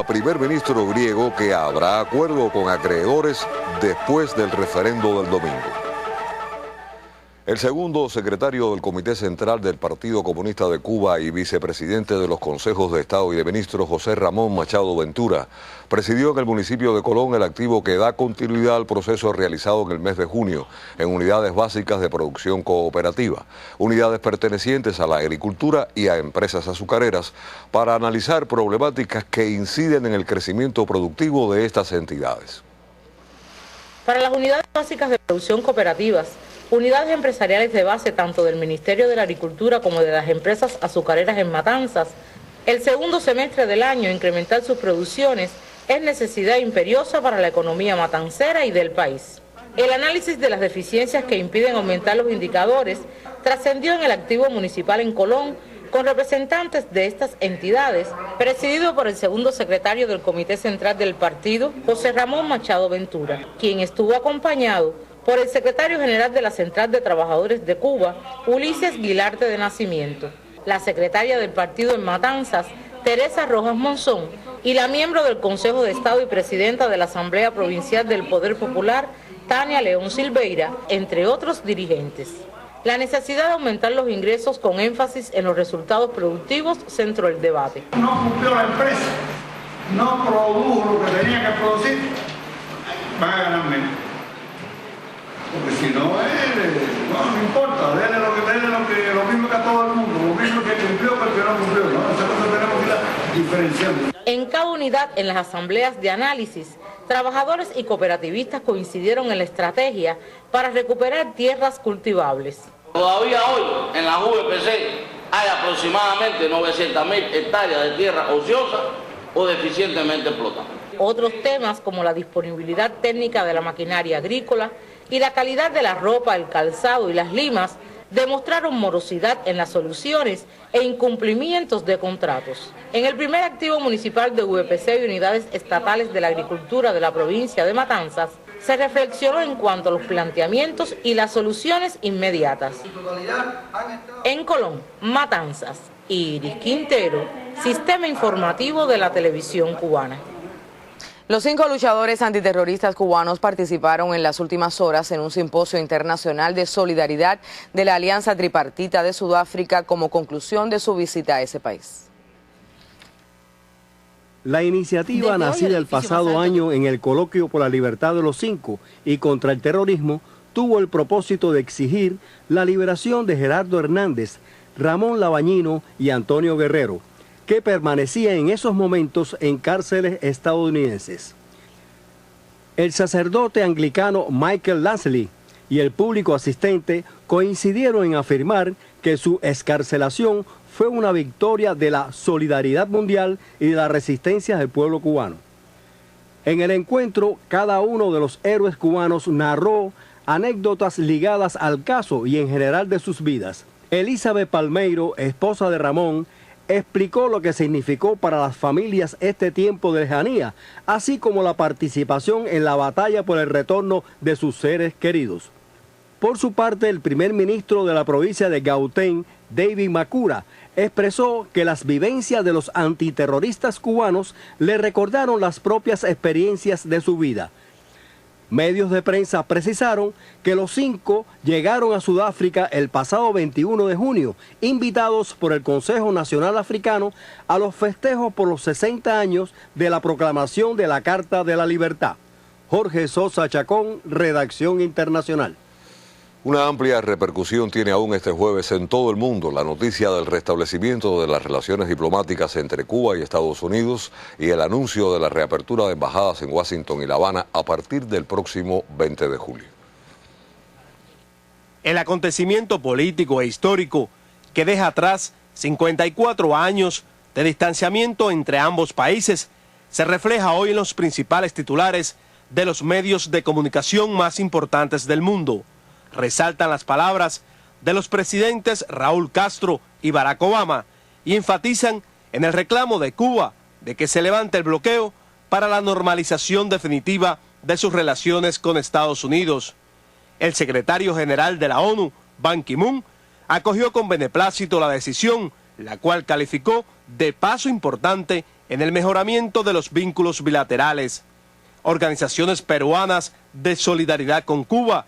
primer ministro griego que habrá acuerdo con acreedores después del referendo del domingo. El segundo secretario del Comité Central del Partido Comunista de Cuba y vicepresidente de los Consejos de Estado y de Ministros, José Ramón Machado Ventura, presidió en el municipio de Colón el activo que da continuidad al proceso realizado en el mes de junio en unidades básicas de producción cooperativa, unidades pertenecientes a la agricultura y a empresas azucareras, para analizar problemáticas que inciden en el crecimiento productivo de estas entidades. Para las unidades básicas de producción cooperativas, unidades empresariales de base tanto del Ministerio de la Agricultura como de las empresas azucareras en Matanzas, el segundo semestre del año incrementar sus producciones es necesidad imperiosa para la economía matancera y del país. El análisis de las deficiencias que impiden aumentar los indicadores trascendió en el activo municipal en Colón con representantes de estas entidades, presidido por el segundo secretario del Comité Central del Partido, José Ramón Machado Ventura, quien estuvo acompañado por el secretario general de la Central de Trabajadores de Cuba, Ulises Guilarte de Nacimiento, la secretaria del partido en Matanzas, Teresa Rojas Monzón, y la miembro del Consejo de Estado y presidenta de la Asamblea Provincial del Poder Popular, Tania León Silveira, entre otros dirigentes. La necesidad de aumentar los ingresos con énfasis en los resultados productivos centró el debate. No cumplió la empresa, no produjo lo que tenía que producir, van a ganar menos. Porque si no, no importa, denle lo mismo que a todo el mundo, lo mismo que cumplió, pero que no cumplió, ¿no? Nosotros tenemos que ir diferenciando. En cada unidad, en las asambleas de análisis, trabajadores y cooperativistas coincidieron en la estrategia para recuperar tierras cultivables. Todavía hoy, en la UPC, hay aproximadamente 900.000 hectáreas de tierra ociosa o deficientemente explotada. Otros temas como la disponibilidad técnica de la maquinaria agrícola y la calidad de la ropa, el calzado y las limas demostraron morosidad en las soluciones e incumplimientos de contratos. En el primer activo municipal de UPC y unidades estatales de la agricultura de la provincia de Matanzas, se reflexionó en cuanto a los planteamientos y las soluciones inmediatas. En Colón, Matanzas, Iris Quintero, Sistema Informativo de la Televisión Cubana. Los 5 luchadores antiterroristas cubanos participaron en las últimas horas en un simposio internacional de solidaridad de la Alianza Tripartita de Sudáfrica como conclusión de su visita a ese país. La iniciativa, nacida el pasado año en el Coloquio por la Libertad de los 5 y contra el terrorismo, tuvo el propósito de exigir la liberación de Gerardo Hernández, Ramón Labañino y Antonio Guerrero, que permanecía en esos momentos en cárceles estadounidenses. El sacerdote anglicano Michael Lansley y el público asistente coincidieron en afirmar que su excarcelación fue una victoria de la solidaridad mundial y de la resistencia del pueblo cubano. En el encuentro, cada uno de los héroes cubanos narró anécdotas ligadas al caso y en general de sus vidas. Elizabeth Palmeiro, esposa de Ramón, explicó lo que significó para las familias este tiempo de lejanía, así como la participación en la batalla por el retorno de sus seres queridos. Por su parte, el primer ministro de la provincia de Gauteng, David Macura, expresó que las vivencias de los antiterroristas cubanos le recordaron las propias experiencias de su vida. Medios de prensa precisaron que los 5 llegaron a Sudáfrica el pasado 21 de junio, invitados por el Consejo Nacional Africano a los festejos por los 60 años de la proclamación de la Carta de la Libertad. Jorge Sosa Chacón, Redacción Internacional. Una amplia repercusión tiene aún este jueves en todo el mundo la noticia del restablecimiento de las relaciones diplomáticas entre Cuba y Estados Unidos y el anuncio de la reapertura de embajadas en Washington y La Habana a partir del próximo 20 de julio. El acontecimiento político e histórico que deja atrás 54 años de distanciamiento entre ambos países se refleja hoy en los principales titulares de los medios de comunicación más importantes del mundo. Resaltan las palabras de los presidentes Raúl Castro y Barack Obama y enfatizan en el reclamo de Cuba de que se levante el bloqueo para la normalización definitiva de sus relaciones con Estados Unidos. El secretario general de la ONU, Ban Ki-moon, acogió con beneplácito la decisión la cual calificó de paso importante en el mejoramiento de los vínculos bilaterales. Organizaciones peruanas de solidaridad con Cuba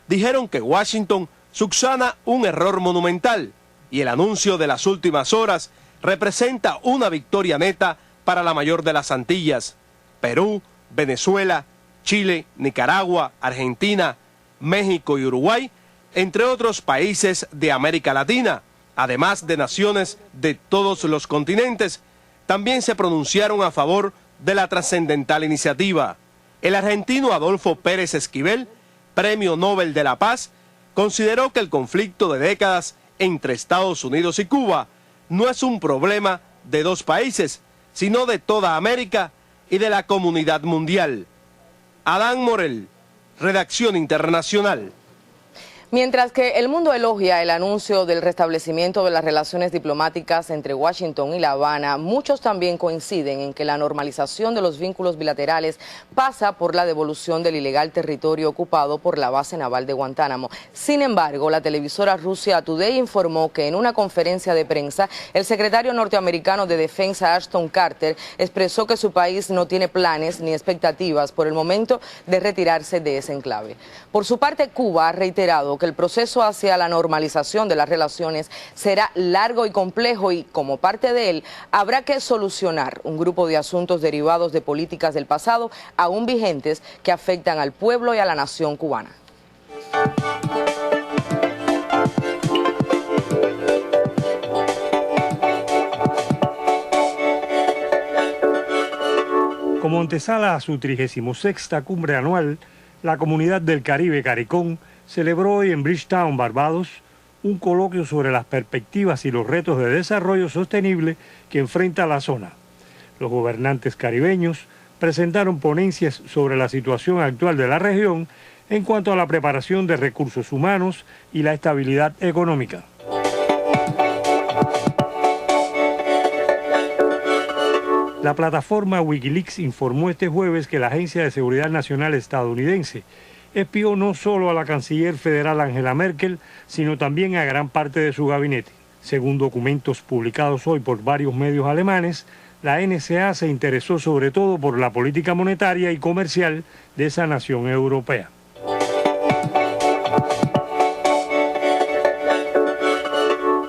dijeron que Washington subsana un error monumental y el anuncio de las últimas horas representa una victoria neta para la mayor de las Antillas. Perú, Venezuela, Chile, Nicaragua, Argentina, México y Uruguay, entre otros países de América Latina, además de naciones de todos los continentes, también se pronunciaron a favor de la trascendental iniciativa. El argentino Adolfo Pérez Esquivel, Premio Nobel de la Paz, consideró que el conflicto de décadas entre Estados Unidos y Cuba no es un problema de dos países, sino de toda América y de la comunidad mundial. Adán Morel, Redacción Internacional. Mientras que el mundo elogia el anuncio del restablecimiento de las relaciones diplomáticas entre Washington y La Habana, muchos también coinciden en que la normalización de los vínculos bilaterales pasa por la devolución del ilegal territorio ocupado por la base naval de Guantánamo. Sin embargo, la televisora Russia Today informó que en una conferencia de prensa, el secretario norteamericano de Defensa Ashton Carter expresó que su país no tiene planes ni expectativas por el momento de retirarse de ese enclave. Por su parte, Cuba ha reiterado que el proceso hacia la normalización de las relaciones será largo y complejo y, como parte de él, habrá que solucionar un grupo de asuntos derivados de políticas del pasado aún vigentes que afectan al pueblo y a la nación cubana. Como antesala a su 36ª cumbre anual, la Comunidad del Caribe CARICOM celebró hoy en Bridgetown, Barbados, un coloquio sobre las perspectivas y los retos de desarrollo sostenible que enfrenta la zona. Los gobernantes caribeños presentaron ponencias sobre la situación actual de la región en cuanto a la preparación de recursos humanos y la estabilidad económica. La plataforma Wikileaks informó este jueves que la Agencia de Seguridad Nacional estadounidense espió no solo a la canciller federal Angela Merkel, sino también a gran parte de su gabinete. Según documentos publicados hoy por varios medios alemanes, la NSA se interesó sobre todo por la política monetaria y comercial de esa nación europea.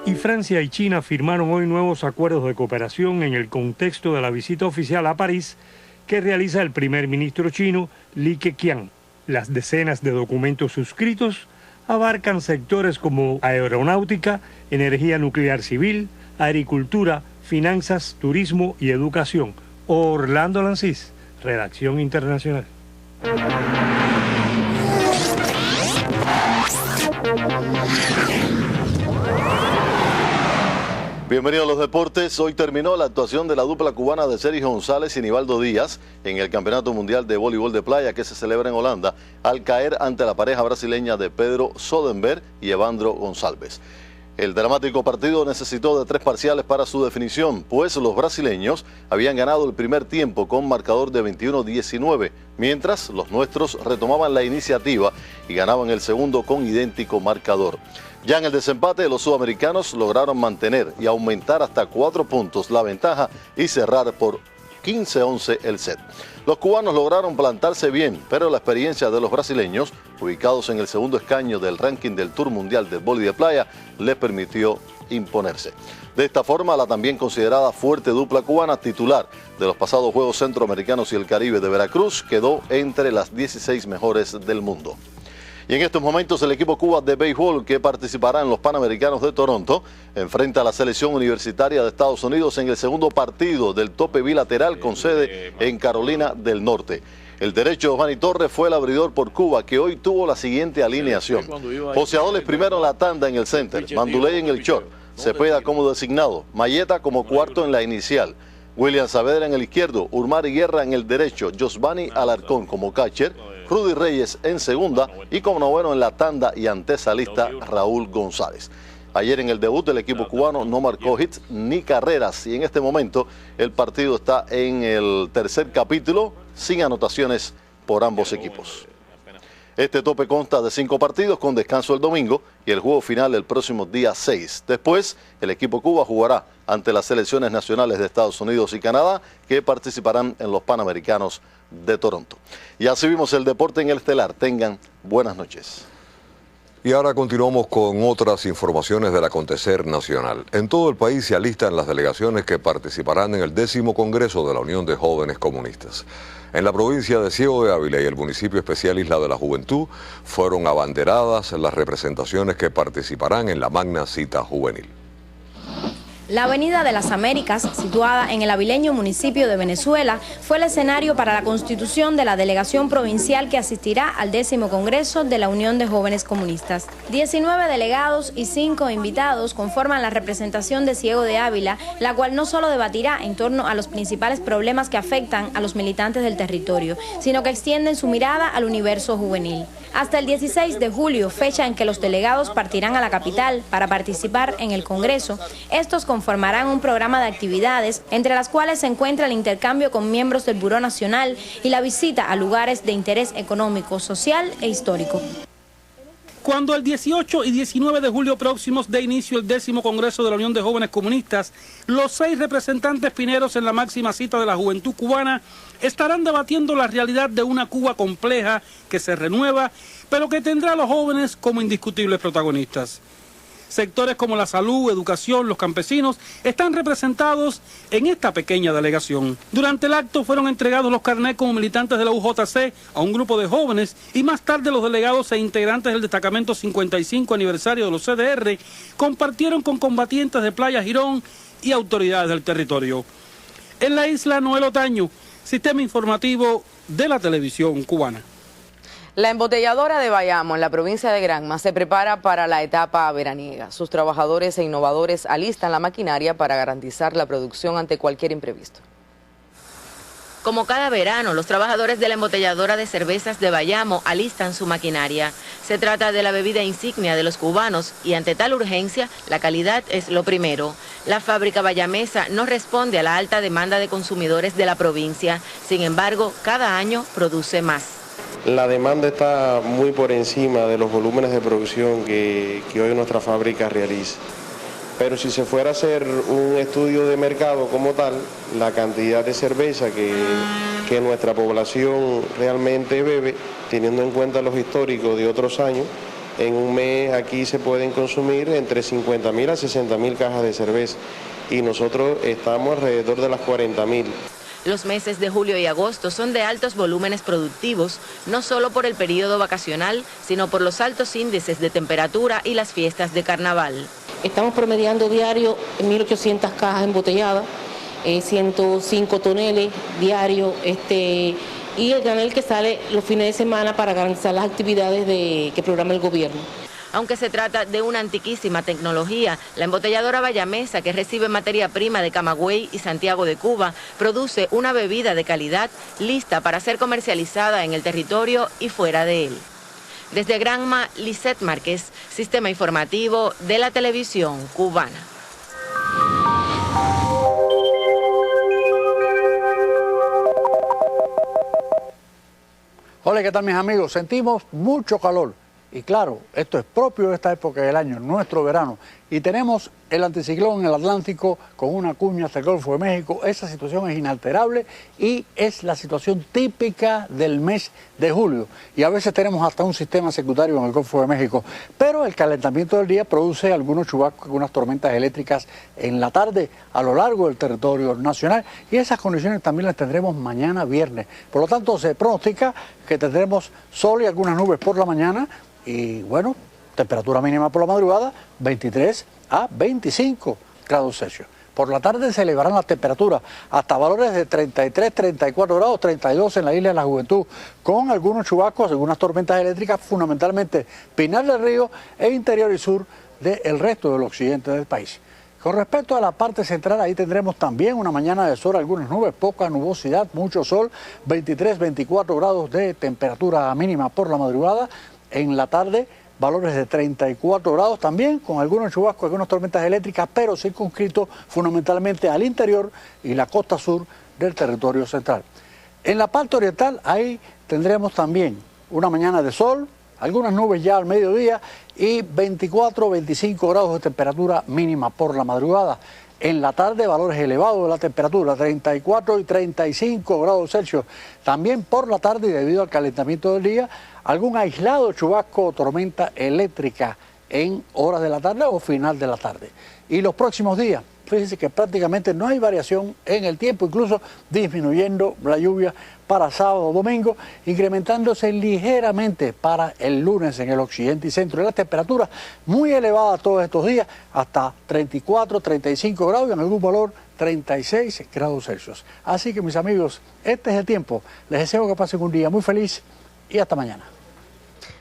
Y Francia y China firmaron hoy nuevos acuerdos de cooperación en el contexto de la visita oficial a París que realiza el primer ministro chino Li Keqiang. Las decenas de documentos suscritos abarcan sectores como aeronáutica, energía nuclear civil, agricultura, finanzas, turismo y educación. Orlando Lancís, Redacción Internacional. Bienvenidos a los deportes. Hoy terminó la actuación de la dupla cubana de Sergio González y Nivaldo Díaz en el Campeonato Mundial de Voleibol de Playa que se celebra en Holanda al caer ante la pareja brasileña de Pedro Sodenberg y Evandro Gonçalves. El dramático partido necesitó de 3 parciales para su definición, pues los brasileños habían ganado el primer tiempo con marcador de 21-19, mientras los nuestros retomaban la iniciativa y ganaban el segundo con idéntico marcador. Ya en el desempate, los sudamericanos lograron mantener y aumentar hasta 4 puntos la ventaja y cerrar por 15-11 el set. Los cubanos lograron plantarse bien, pero la experiencia de los brasileños, ubicados en el segundo escaño del ranking del Tour Mundial del Vóley de Playa, les permitió imponerse. De esta forma, la también considerada fuerte dupla cubana titular de los pasados Juegos Centroamericanos y el Caribe de Veracruz quedó entre las 16 mejores del mundo. Y en estos momentos el equipo Cuba de béisbol que participará en los Panamericanos de Toronto enfrenta a la selección universitaria de Estados Unidos en el segundo partido del tope bilateral con sede en Carolina del Norte. El derecho Giovanni Torres fue el abridor por Cuba, que hoy tuvo la siguiente alineación. Joseadoles primero en la tanda en el center, Manduley en el short, Cepeda como designado, Mayeta como cuarto en la inicial, William Saavedra en el izquierdo, Urmari Guerra en el derecho, Josvani Alarcón como catcher, Rudy Reyes en segunda y como noveno en la tanda y antesalista Raúl González. Ayer en el debut el equipo cubano no marcó hits ni carreras y en este momento el partido está en el tercer capítulo sin anotaciones por ambos equipos. Este tope consta de 5 partidos con descanso el domingo y el juego final el próximo día 6. Después, el equipo Cuba jugará ante las selecciones nacionales de Estados Unidos y Canadá, que participarán en los Panamericanos de Toronto. Y así vimos el deporte en el estelar. Tengan buenas noches. Y ahora continuamos con otras informaciones del acontecer nacional. En todo el país se alistan las delegaciones que participarán en el 10º Congreso de la Unión de Jóvenes Comunistas. En la provincia de Ciego de Ávila y el municipio especial Isla de la Juventud fueron abanderadas las representaciones que participarán en la magna cita juvenil. La Avenida de las Américas, situada en el avileño municipio de Venezuela, fue el escenario para la constitución de la delegación provincial que asistirá al 10º Congreso de la Unión de Jóvenes Comunistas. 19 delegados y 5 invitados conforman la representación de Ciego de Ávila, la cual no solo debatirá en torno a los principales problemas que afectan a los militantes del territorio, sino que extienden su mirada al universo juvenil. Hasta el 16 de julio, fecha en que los delegados partirán a la capital para participar en el Congreso, estos conformarán un programa de actividades, entre las cuales se encuentra el intercambio con miembros del Buró Nacional y la visita a lugares de interés económico, social e histórico. Cuando el 18 y 19 de julio próximos dé inicio el 10º Congreso de la Unión de Jóvenes Comunistas, los 6 representantes pineros en la máxima cita de la juventud cubana estarán debatiendo la realidad de una Cuba compleja que se renueva, pero que tendrá a los jóvenes como indiscutibles protagonistas. Sectores como la salud, educación, los campesinos están representados en esta pequeña delegación. Durante el acto fueron entregados los carnets como militantes de la UJC a un grupo de jóvenes y más tarde los delegados e integrantes del destacamento 55 aniversario de los CDR compartieron con combatientes de Playa Girón y autoridades del territorio. En la isla, Noel Otaño, Sistema Informativo de la Televisión Cubana. La embotelladora de Bayamo, en la provincia de Granma, se prepara para la etapa veraniega. Sus trabajadores e innovadores alistan la maquinaria para garantizar la producción ante cualquier imprevisto. Como cada verano, los trabajadores de la embotelladora de cervezas de Bayamo alistan su maquinaria. Se trata de la bebida insignia de los cubanos y ante tal urgencia, la calidad es lo primero. La fábrica bayamesa no responde a la alta demanda de consumidores de la provincia. Sin embargo, cada año produce más. La demanda está muy por encima de los volúmenes de producción que hoy nuestra fábrica realiza. Pero si se fuera a hacer un estudio de mercado como tal, la cantidad de cerveza que nuestra población realmente bebe, teniendo en cuenta los históricos de otros años, en un mes aquí se pueden consumir entre 50.000 a 60.000 cajas de cerveza y nosotros estamos alrededor de las 40.000. Los meses de julio y agosto son de altos volúmenes productivos, no solo por el periodo vacacional, sino por los altos índices de temperatura y las fiestas de carnaval. Estamos promediando diario 1.800 cajas embotelladas, 105 toneles diarios, y el granel que sale los fines de semana para garantizar las actividades que programa el gobierno. Aunque se trata de una antiquísima tecnología, la embotelladora bayamesa, que recibe materia prima de Camagüey y Santiago de Cuba, produce una bebida de calidad lista para ser comercializada en el territorio y fuera de él. Desde Granma, Lisette Márquez, Sistema Informativo de la Televisión Cubana. Hola, ¿qué tal mis amigos? Sentimos mucho calor. Y claro, esto es propio de esta época del año, nuestro verano. Y tenemos el anticiclón en el Atlántico con una cuña hasta el Golfo de México. Esa situación es inalterable y es la situación típica del mes de julio. Y a veces tenemos hasta un sistema secundario en el Golfo de México. Pero el calentamiento del día produce algunos chubascos, algunas tormentas eléctricas en la tarde a lo largo del territorio nacional. Y esas condiciones también las tendremos mañana viernes. Por lo tanto, se pronostica que tendremos sol y algunas nubes por la mañana. Y bueno, temperatura mínima por la madrugada, 23 a 25 grados Celsius. Por la tarde se elevarán las temperaturas hasta valores de 33, 34 grados, 32 en la Isla de la Juventud, con algunos chubascos, algunas tormentas eléctricas, fundamentalmente Pinar del Río e interior y sur del resto del occidente del país. Con respecto a la parte central, ahí tendremos también una mañana de sol, algunas nubes, poca nubosidad, mucho sol, 23, 24 grados de temperatura mínima por la madrugada. En la tarde, valores de 34 grados también, con algunos chubascos, algunas tormentas eléctricas, pero circunscritos fundamentalmente al interior y la costa sur del territorio central. En la parte oriental, ahí tendremos también una mañana de sol, algunas nubes ya al mediodía y 24 o 25 grados de temperatura mínima por la madrugada. En la tarde valores elevados de la temperatura, 34 y 35 grados Celsius. También por la tarde y debido al calentamiento del día, algún aislado chubasco o tormenta eléctrica en horas de la tarde o final de la tarde. Y los próximos días, fíjense que prácticamente no hay variación en el tiempo, incluso disminuyendo la lluvia para sábado o domingo, incrementándose ligeramente para el lunes en el occidente y centro. Y las temperaturas muy elevadas todos estos días, hasta 34, 35 grados y en algún valor 36 grados Celsius. Así que mis amigos, este es el tiempo. Les deseo que pasen un día muy feliz y hasta mañana.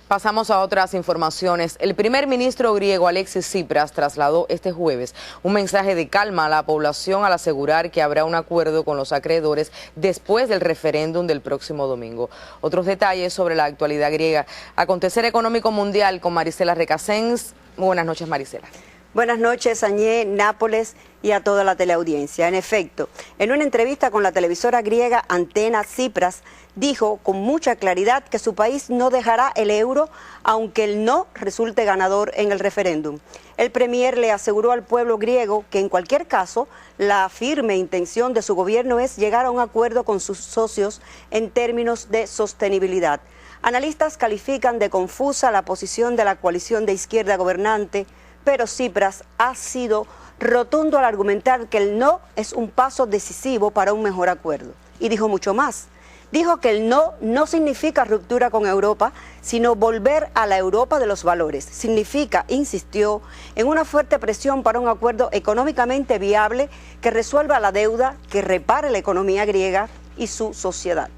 Pasamos a otras informaciones. El primer ministro griego Alexis Tsipras trasladó este jueves un mensaje de calma a la población al asegurar que habrá un acuerdo con los acreedores después del referéndum del próximo domingo. Otros detalles sobre la actualidad griega. Acontecer económico mundial con Marisela Recasens. Muy buenas noches, Marisela. Buenas noches, Añé, Nápoles y a toda la teleaudiencia. En efecto, en una entrevista con la televisora griega Antena, Tsipras dijo con mucha claridad que su país no dejará el euro aunque el no resulte ganador en el referéndum. El premier le aseguró al pueblo griego que en cualquier caso la firme intención de su gobierno es llegar a un acuerdo con sus socios en términos de sostenibilidad. Analistas califican de confusa la posición de la coalición de izquierda gobernante, pero Tsipras ha sido rotundo al argumentar que el no es un paso decisivo para un mejor acuerdo. Y dijo mucho más. Dijo que el no significa ruptura con Europa, sino volver a la Europa de los valores. Significa, insistió, en una fuerte presión para un acuerdo económicamente viable que resuelva la deuda, que repare la economía griega y su sociedad.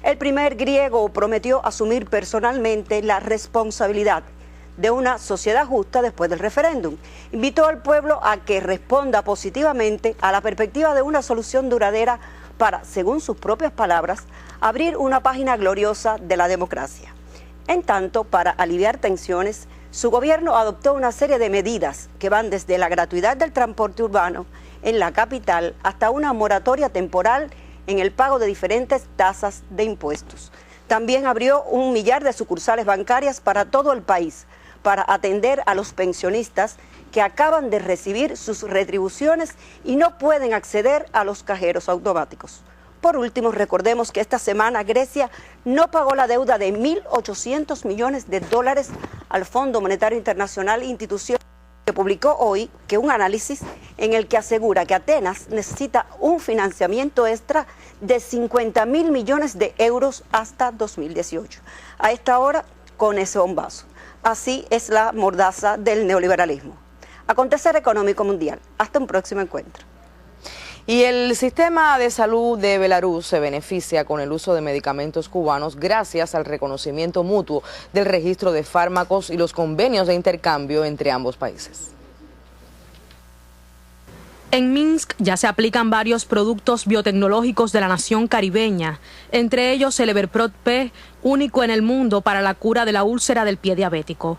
El primer griego prometió asumir personalmente la responsabilidad de una sociedad justa después del referéndum. Invitó al pueblo a que responda positivamente a la perspectiva de una solución duradera para, según sus propias palabras, abrir una página gloriosa de la democracia. En tanto, para aliviar tensiones, su gobierno adoptó una serie de medidas que van desde la gratuidad del transporte urbano en la capital hasta una moratoria temporal en el pago de diferentes tasas de impuestos. También abrió 1 millar de sucursales bancarias para todo el país, para atender a los pensionistas que acaban de recibir sus retribuciones y no pueden acceder a los cajeros automáticos. Por último, recordemos que esta semana Grecia no pagó la deuda de 1.800 millones de dólares al Fondo Monetario Internacional, institución que publicó hoy que un análisis en el que asegura que Atenas necesita un financiamiento extra de 50.000 millones de euros hasta 2018. A esta hora, con ese bombazo. Así es la mordaza del neoliberalismo. Acontecer económico mundial. Hasta un próximo encuentro. Y el sistema de salud de Belarus se beneficia con el uso de medicamentos cubanos gracias al reconocimiento mutuo del registro de fármacos y los convenios de intercambio entre ambos países. En Minsk ya se aplican varios productos biotecnológicos de la nación caribeña, entre ellos el Everprot P, único en el mundo para la cura de la úlcera del pie diabético.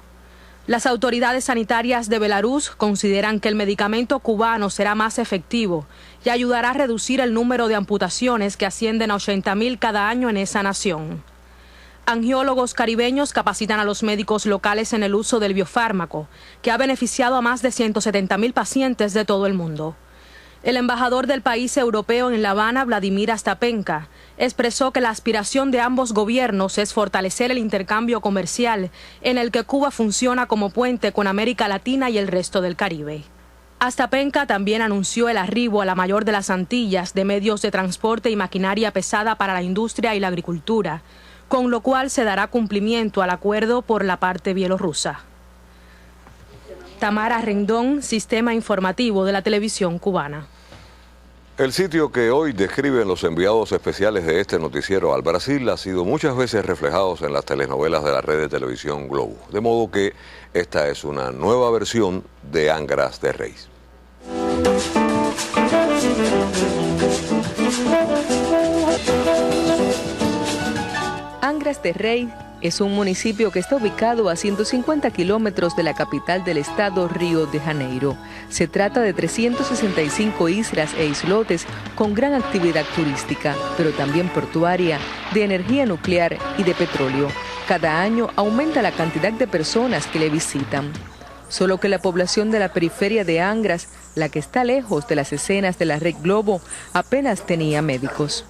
Las autoridades sanitarias de Belarus consideran que el medicamento cubano será más efectivo y ayudará a reducir el número de amputaciones que ascienden a 80.000 cada año en esa nación. Angiólogos caribeños capacitan a los médicos locales en el uso del biofármaco, que ha beneficiado a más de 170.000 pacientes de todo el mundo. El embajador del país europeo en La Habana, Vladimir Astapenka, expresó que la aspiración de ambos gobiernos es fortalecer el intercambio comercial en el que Cuba funciona como puente con América Latina y el resto del Caribe. Astapenka también anunció el arribo a la mayor de las Antillas de medios de transporte y maquinaria pesada para la industria y la agricultura, con lo cual se dará cumplimiento al acuerdo por la parte bielorrusa. Tamara Rendón, Sistema Informativo de la Televisión Cubana. El sitio que hoy describen los enviados especiales de este noticiero al Brasil ha sido muchas veces reflejado en las telenovelas de la red de televisión Globo. De modo que esta es una nueva versión de Angras de Reis. Angras de Reis es un municipio que está ubicado a 150 kilómetros de la capital del estado, Río de Janeiro. Se trata de 365 islas e islotes con gran actividad turística, pero también portuaria, de energía nuclear y de petróleo. Cada año aumenta la cantidad de personas que le visitan. Solo que la población de la periferia de Angras, la que está lejos de las escenas de la Red Globo, apenas tenía médicos.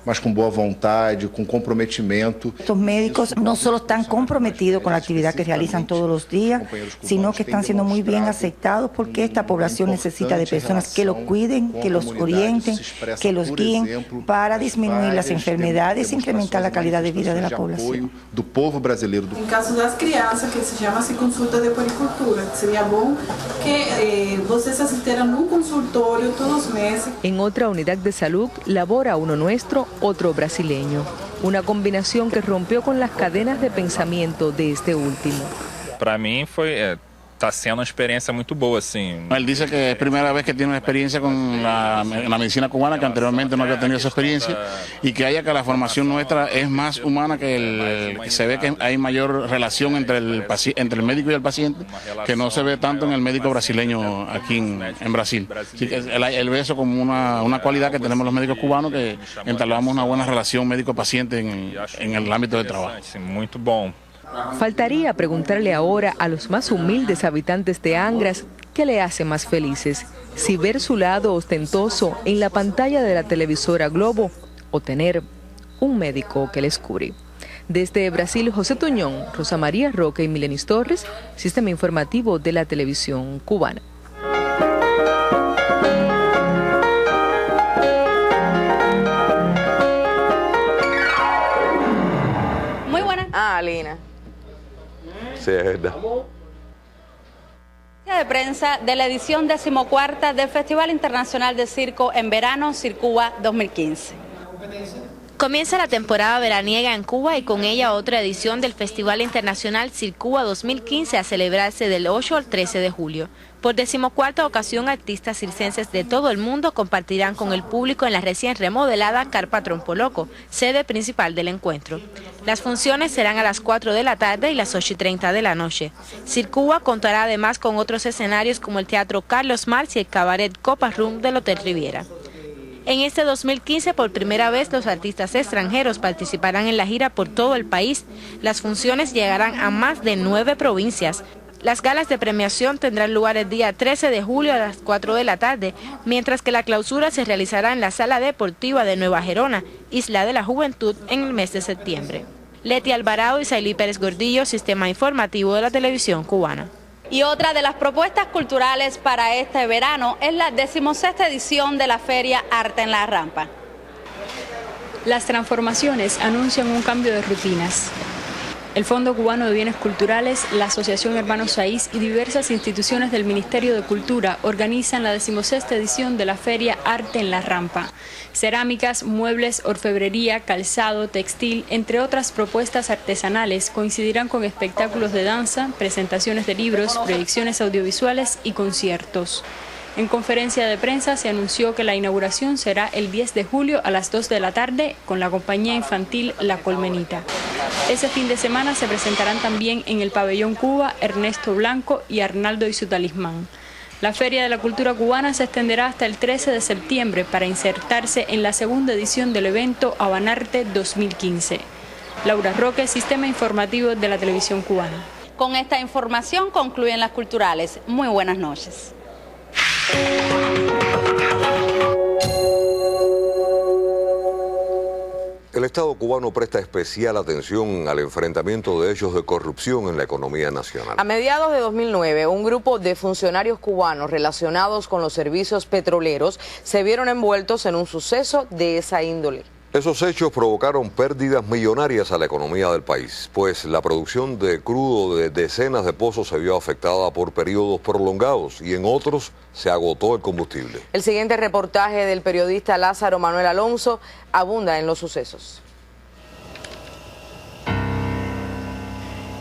Mas con buena voluntad, con comprometimiento. Estos médicos no solo están comprometidos con la actividad que realizan todos los días, sino que están siendo muy bien aceptados porque esta población necesita de personas que los cuiden, que los orienten, que los guíen para disminuir las enfermedades e incrementar la calidad de vida de la población. Do povo brasileiro. En caso das crianças, que se llama-se consulta de puericultura, sería bom que vocês asistieran a un consultorio todos los meses. En otra unidad de salud labora uno nuestro, otro brasileño. Una combinación que rompió con las cadenas de pensamiento de este último. Para mí está siendo una experiencia muy boa, assim. Él dice que es primera vez que tiene una experiencia con la medicina cubana, que anteriormente no había tenido esa experiencia, y que haya que la formación nuestra es más humana, que se ve que hay mayor relación entre el médico y el paciente, que no se ve tanto en el médico brasileño aquí en Brasil. Así que él ve eso como una cualidad que tenemos los médicos cubanos, que entablamos una buena relación médico-paciente en el ámbito del trabajo. Muy bom. Faltaría preguntarle ahora a los más humildes habitantes de Angras qué le hace más felices, si ver su lado ostentoso en la pantalla de la televisora Globo o tener un médico que les cure. Desde Brasil, José Tuñón, Rosa María Roque y Milenis Torres, Sistema Informativo de la Televisión Cubana. Muy buena. Alina. Sí, es verdad. De prensa de la edición 14ª del Festival Internacional de Circo en Verano, Circuba 2015. Comienza la temporada veraniega en Cuba y con ella otra edición del Festival Internacional Circuba 2015 a celebrarse del 8 al 13 de julio. Por 14ª ocasión, artistas circenses de todo el mundo compartirán con el público en la recién remodelada Carpa Trompoloco, sede principal del encuentro. Las funciones serán a las 4 de la tarde y las 8:30 de la noche. Circuba contará además con otros escenarios como el Teatro Carlos Marx y el Cabaret Copa Room del Hotel Riviera. En este 2015, por primera vez, los artistas extranjeros participarán en la gira por todo el país. Las funciones llegarán a más de 9 provincias. Las galas de premiación tendrán lugar el día 13 de julio a las 4 de la tarde, mientras que la clausura se realizará en la Sala Deportiva de Nueva Gerona, Isla de la Juventud, en el mes de septiembre. Leti Alvarado y Sailí Pérez Gordillo, Sistema Informativo de la Televisión Cubana. Y otra de las propuestas culturales para este verano es la 16ª edición de la Feria Arte en la Rampa. Las transformaciones anuncian un cambio de rutinas. El Fondo Cubano de Bienes Culturales, la Asociación Hermanos Saiz y diversas instituciones del Ministerio de Cultura organizan la 16ª edición de la Feria Arte en la Rampa. Cerámicas, muebles, orfebrería, calzado, textil, entre otras propuestas artesanales, coincidirán con espectáculos de danza, presentaciones de libros, proyecciones audiovisuales y conciertos. En conferencia de prensa se anunció que la inauguración será el 10 de julio a las 2 de la tarde con la compañía infantil La Colmenita. Ese fin de semana se presentarán también en el Pabellón Cuba Ernesto Blanco y Arnaldo y su Talismán. La Feria de la Cultura Cubana se extenderá hasta el 13 de septiembre para insertarse en la segunda edición del evento Habanarte 2015. Laura Roque, Sistema Informativo de la Televisión Cubana. Con esta información concluyen las culturales. Muy buenas noches. El Estado cubano presta especial atención al enfrentamiento de hechos de corrupción en la economía nacional. A mediados de 2009, un grupo de funcionarios cubanos relacionados con los servicios petroleros se vieron envueltos en un suceso de esa índole. Esos hechos provocaron pérdidas millonarias a la economía del país, pues la producción de crudo de decenas de pozos se vio afectada por periodos prolongados y en otros se agotó el combustible. El siguiente reportaje del periodista Lázaro Manuel Alonso abunda en los sucesos.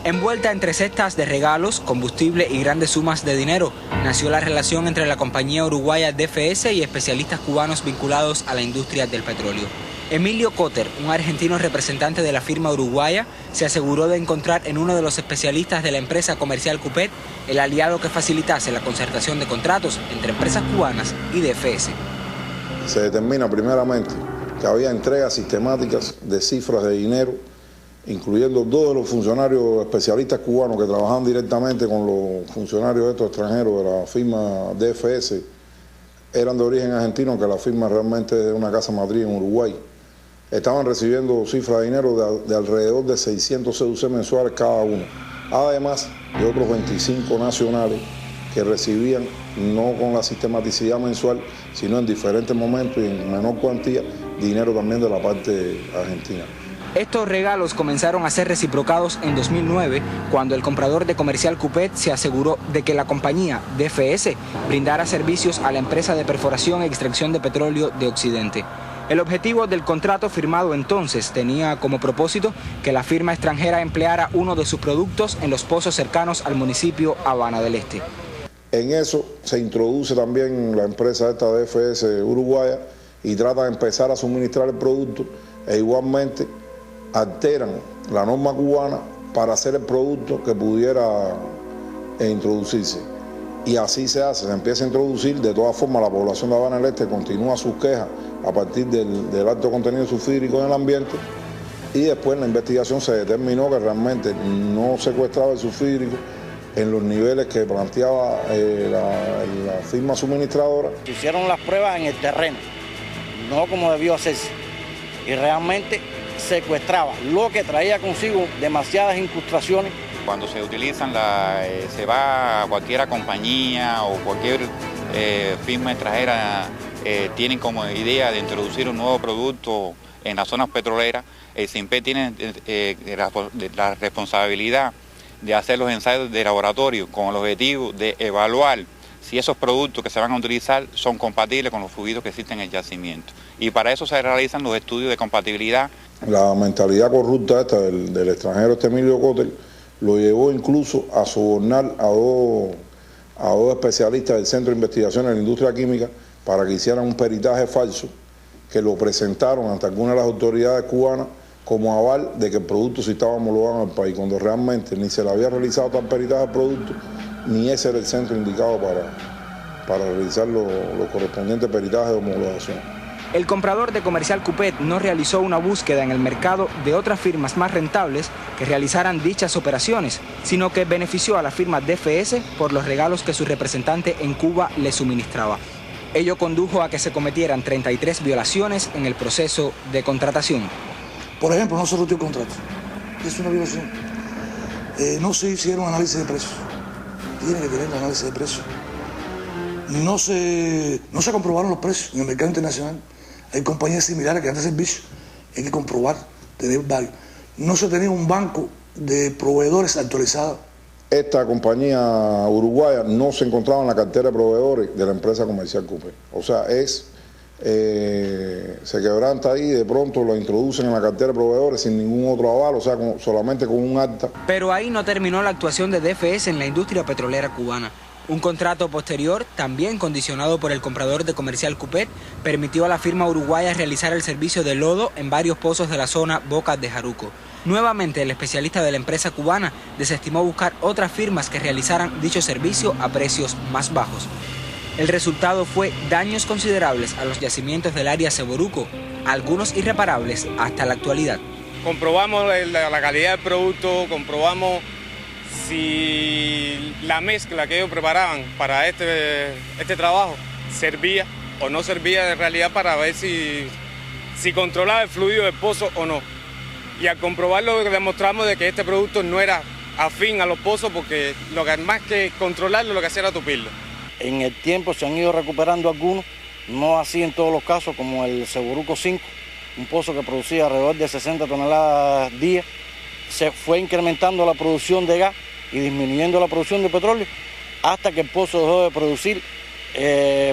Envuelta entre cestas de regalos, combustible y grandes sumas de dinero, nació la relación entre la compañía uruguaya DFS y especialistas cubanos vinculados a la industria del petróleo. Emilio Cotter, un argentino representante de la firma uruguaya, se aseguró de encontrar en uno de los especialistas de la empresa comercial Cupet el aliado que facilitase la concertación de contratos entre empresas cubanas y DFS. Se determina primeramente que había entregas sistemáticas de cifras de dinero incluyendo 2 de los funcionarios especialistas cubanos que trabajaban directamente con los funcionarios estos extranjeros de la firma DFS, eran de origen argentino, que la firma realmente es de una casa matriz en Uruguay. Estaban recibiendo cifras de dinero de alrededor de 600 CUC mensuales cada uno, además de otros 25 nacionales que recibían, no con la sistematicidad mensual, sino en diferentes momentos y en menor cuantía, dinero también de la parte argentina. Estos regalos comenzaron a ser reciprocados en 2009, cuando el comprador de Comercial Cupet se aseguró de que la compañía DFS brindara servicios a la empresa de perforación e extracción de petróleo de Occidente. El objetivo del contrato firmado entonces tenía como propósito que la firma extranjera empleara uno de sus productos en los pozos cercanos al municipio Habana del Este. En eso se introduce también la empresa esta DFS uruguaya y trata de empezar a suministrar el producto e igualmente alteran la norma cubana para hacer el producto que pudiera introducirse. Y así se hace, se empieza a introducir. De todas formas, la población de Habana del Este continúa sus quejas a partir del alto contenido sulfídrico en el ambiente, y después en la investigación se determinó que realmente no secuestraba el sulfídrico en los niveles que planteaba la firma suministradora. Hicieron las pruebas en el terreno, no como debió hacerse, y realmente secuestraba, lo que traía consigo demasiadas incrustaciones. Cuando se utilizan, se va a cualquier compañía o cualquier firma extranjera, tienen como idea de introducir un nuevo producto en las zonas petroleras. El CIMPET tiene la responsabilidad de hacer los ensayos de laboratorio con el objetivo de evaluar si esos productos que se van a utilizar son compatibles con los fluidos que existen en el yacimiento. Y para eso se realizan los estudios de compatibilidad. La mentalidad corrupta esta del extranjero Emilio Cotter lo llevó incluso a sobornar a dos especialistas del Centro de Investigación en la Industria Química para que hicieran un peritaje falso, que lo presentaron ante algunas de las autoridades cubanas como aval de que el producto sí estaba homologado en el país, cuando realmente ni se le había realizado tal peritaje al producto, ni ese era el centro indicado para realizar los correspondientes peritajes de homologación. El comprador de Comercial Cupet no realizó una búsqueda en el mercado de otras firmas más rentables que realizaran dichas operaciones, sino que benefició a la firma DFS por los regalos que su representante en Cuba le suministraba. Ello condujo a que se cometieran 33 violaciones en el proceso de contratación. Por ejemplo, no se rompió el contrato. Es una violación. No se hicieron análisis de precios. Tiene que tener análisis de precios. No se comprobaron los precios en el mercado internacional. Hay compañías similares que dan servicio. Hay que comprobar, tener varios. No se tenía un banco de proveedores actualizados. Esta compañía uruguaya no se encontraba en la cartera de proveedores de la empresa Comercial Cupet. O sea, se quebranta ahí y de pronto lo introducen en la cartera de proveedores sin ningún otro aval, o sea, solamente con un acta. Pero ahí no terminó la actuación de DFS en la industria petrolera cubana. Un contrato posterior, también condicionado por el comprador de Comercial Cupet, permitió a la firma uruguaya realizar el servicio de lodo en varios pozos de la zona Bocas de Jaruco. Nuevamente, el especialista de la empresa cubana desestimó buscar otras firmas que realizaran dicho servicio a precios más bajos. El resultado fue daños considerables a los yacimientos del área Seboruco, algunos irreparables hasta la actualidad. Comprobamos la calidad del producto, comprobamos si la mezcla que ellos preparaban para este trabajo servía o no servía en realidad, para ver si controlaba el fluido del pozo o no. Y al comprobarlo demostramos de que este producto no era afín a los pozos, porque lo que más que controlarlo, lo que hacía era tupirlo. En el tiempo se han ido recuperando algunos, no así en todos los casos, como el Seboruco 5, un pozo que producía alrededor de 60 toneladas día. Se fue incrementando la producción de gas y disminuyendo la producción de petróleo hasta que el pozo dejó de producir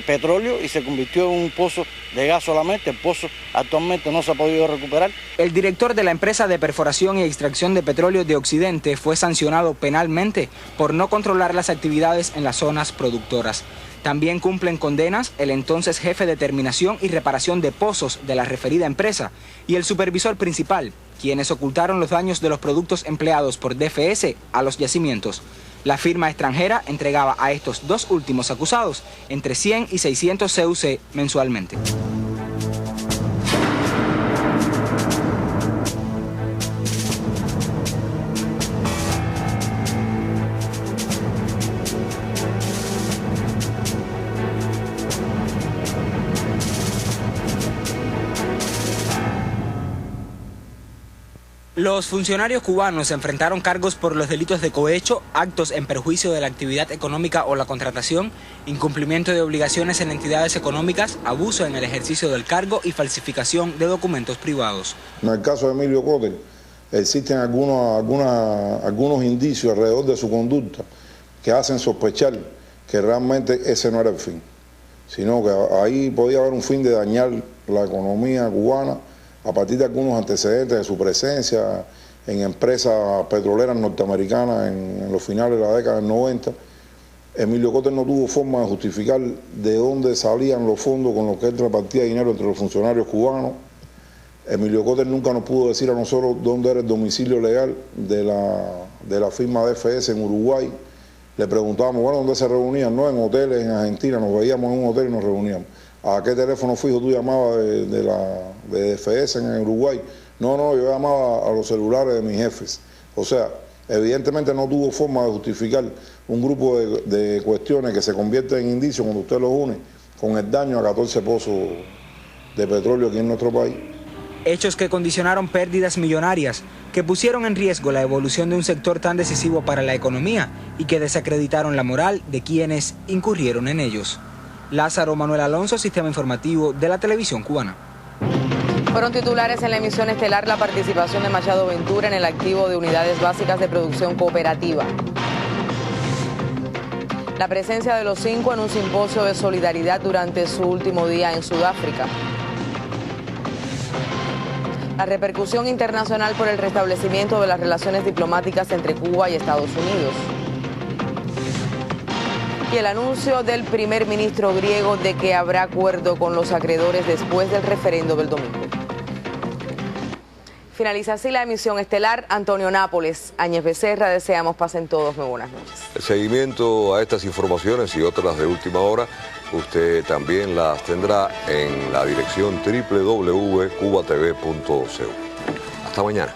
petróleo y se convirtió en un pozo de gas solamente. El pozo actualmente no se ha podido recuperar. El director de la empresa de perforación y extracción de petróleo de Occidente fue sancionado penalmente por no controlar las actividades en las zonas productoras. También cumplen condenas el entonces jefe de terminación y reparación de pozos de la referida empresa y el supervisor principal, quienes ocultaron los daños de los productos empleados por DFS a los yacimientos. La firma extranjera entregaba a estos dos últimos acusados entre 100 y 600 CUC mensualmente. Los funcionarios cubanos enfrentaron cargos por los delitos de cohecho, actos en perjuicio de la actividad económica o la contratación, incumplimiento de obligaciones en entidades económicas, abuso en el ejercicio del cargo y falsificación de documentos privados. En el caso de Emilio Cotter, existen algunos indicios alrededor de su conducta que hacen sospechar que realmente ese no era el fin, sino que ahí podía haber un fin de dañar la economía cubana a partir de algunos antecedentes de su presencia en empresas petroleras norteamericanas en los finales de la década del 90. Emilio Cotter no tuvo forma de justificar de dónde salían los fondos con los que él repartía dinero entre los funcionarios cubanos. Emilio Cotter nunca nos pudo decir a nosotros dónde era el domicilio legal de la firma DFS en Uruguay. Le preguntábamos, bueno, ¿dónde se reunían? No, en hoteles en Argentina, nos veíamos en un hotel y nos reuníamos. ¿A qué teléfono fijo tú llamabas de DFS en Uruguay? No, yo llamaba a los celulares de mis jefes. O sea, evidentemente no tuvo forma de justificar un grupo de cuestiones que se convierten en indicios cuando usted los une con el daño a 14 pozos de petróleo aquí en nuestro país. Hechos que condicionaron pérdidas millonarias, que pusieron en riesgo la evolución de un sector tan decisivo para la economía y que desacreditaron la moral de quienes incurrieron en ellos. Lázaro Manuel Alonso, Sistema Informativo de la Televisión Cubana. Fueron titulares en la emisión estelar la participación de Machado Ventura en el activo de unidades básicas de producción cooperativa. La presencia de los 5 en un simposio de solidaridad durante su último día en Sudáfrica. La repercusión internacional por el restablecimiento de las relaciones diplomáticas entre Cuba y Estados Unidos. Y el anuncio del primer ministro griego de que habrá acuerdo con los acreedores después del referendo del domingo. Finaliza así la emisión estelar. Antonio Nápoles, Áñez Becerra, deseamos pasen todos muy buenas noches. El seguimiento a estas informaciones y otras de última hora, usted también las tendrá en la dirección www.cubatv.co. Hasta mañana.